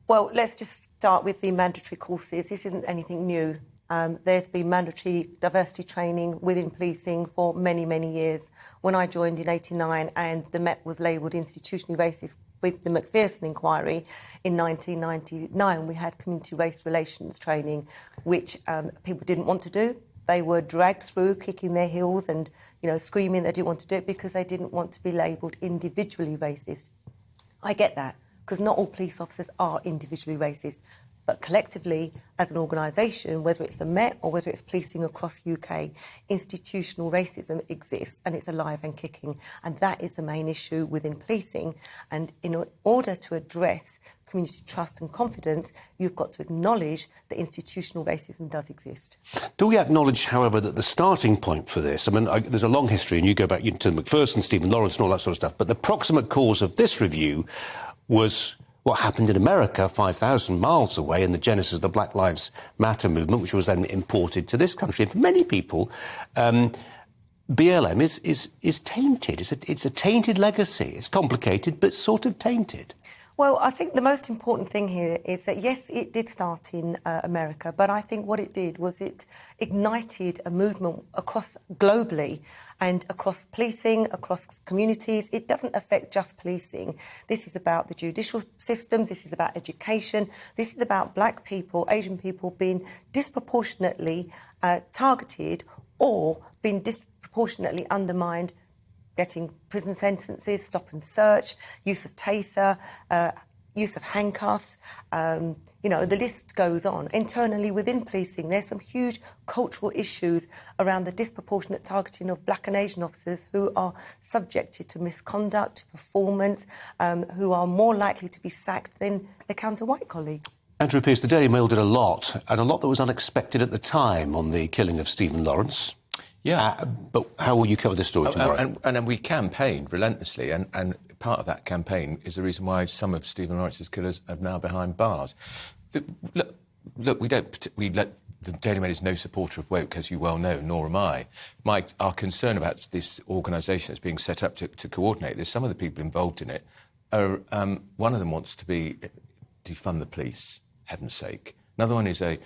Well, let's just start with the mandatory courses. This isn't anything new. There's been mandatory diversity training within policing for many, many years. When I joined in '89 and the Met was labelled institutionally racist with the Macpherson inquiry in 1999, we had community race relations training, which people didn't want to do. They were dragged through, kicking their heels and, screaming they didn't want to do it because they didn't want to be labelled individually racist. I get that, because not all police officers are individually racist. But collectively, as an organisation, whether it's the Met or whether it's policing across the UK, institutional racism exists and it's alive and kicking. And that is the main issue within policing. And in order to address community trust and confidence, you've got to acknowledge that institutional racism does exist. Do we acknowledge, however, that the starting point for this, there's a long history, and you go back to Macpherson, Stephen Lawrence and all that sort of stuff, but the proximate cause of this review was what happened in America 5,000 miles away in the genesis of the Black Lives Matter movement, which was then imported to this country. And for many people, BLM is tainted. It's a tainted legacy. It's complicated, but sort of tainted. Well, I think the most important thing here is that, yes, it did start in America, but I think what it did was it ignited a movement across globally and across policing, across communities. It doesn't affect just policing. This is about the judicial systems, this is about education, this is about black people, Asian people being disproportionately targeted or being disproportionately undermined, getting prison sentences, stop and search, use of taser, use of handcuffs. The list goes on. Internally within policing, there's some huge cultural issues around the disproportionate targeting of black and Asian officers who are subjected to misconduct, to performance, who are more likely to be sacked than their counter-white colleagues. Andrew Pearce, the Daily Mail did a lot, and a lot that was unexpected at the time on the killing of Stephen Lawrence. Yeah. But how will you cover this story tomorrow? And we campaigned relentlessly, and part of that campaign is the reason why some of Stephen Lawrence's killers are now behind bars. Look, the Daily Mail is no supporter of woke, as you well know, nor am I. Our concern about this organisation that's being set up to coordinate this, some of the people involved in it, are one of them wants to defund the police, heaven's sake. Another one is a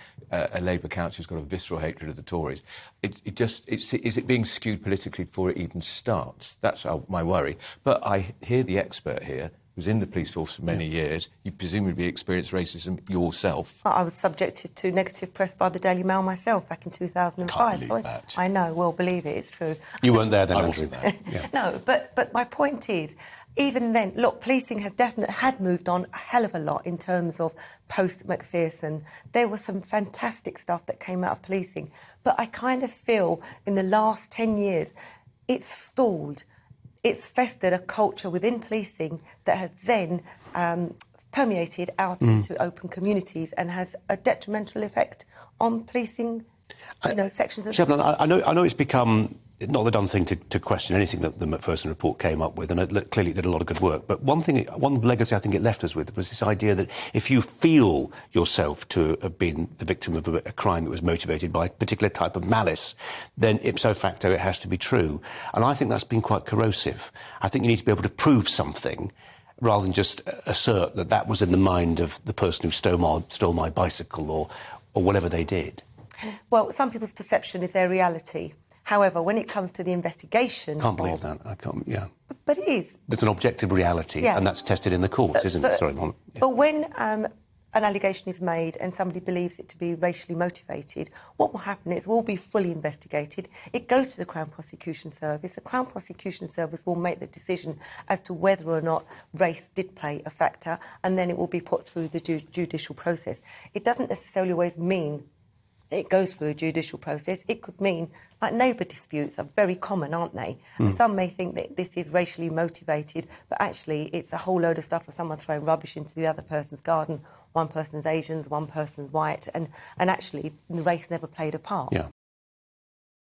Labour council who's got a visceral hatred of the Tories. Is it being skewed politically before it even starts? That's my worry. But I hear the expert here, who's in the police force for many years. You presumably experienced racism yourself. I was subjected to negative press by the Daily Mail myself back in 2005. Can't believe that. I know, well, believe it, it's true. You weren't there then, I wasn't there. Yeah. No, but my point is, even then, look, policing had moved on a hell of a lot in terms of post-Macpherson. There was some fantastic stuff that came out of policing. But I kind of feel in the last 10 years, it's stalled. It's festered a culture within policing that has then permeated out into open communities and has a detrimental effect on policing, sections of... Shebna, I know it's become not the done thing to question anything that the Macpherson report came up with, and it clearly did a lot of good work. But one legacy I think it left us with was this idea that if you feel yourself to have been the victim of a crime that was motivated by a particular type of malice, then ipso facto it has to be true. And I think that's been quite corrosive. I think you need to be able to prove something rather than just assert that that was in the mind of the person who stole my bicycle or whatever they did. Well, some people's perception is their reality. However, when it comes to the investigation... Can't believe that. I can't, yeah. But it is. There's an objective reality, and that's tested in the courts, isn't it? Sorry, Mom. Yeah. But when an allegation is made and somebody believes it to be racially motivated, what will happen is it will be fully investigated. It goes to the Crown Prosecution Service. The Crown Prosecution Service will make the decision as to whether or not race did play a factor, and then it will be put through the judicial process. It doesn't necessarily always mean it goes through a judicial process. It could mean, like, neighbour disputes are very common, aren't they? Some may think that this is racially motivated, but actually it's a whole load of stuff of someone throwing rubbish into the other person's garden. One person's Asians, one person's white, and actually the race never played a part. Yeah.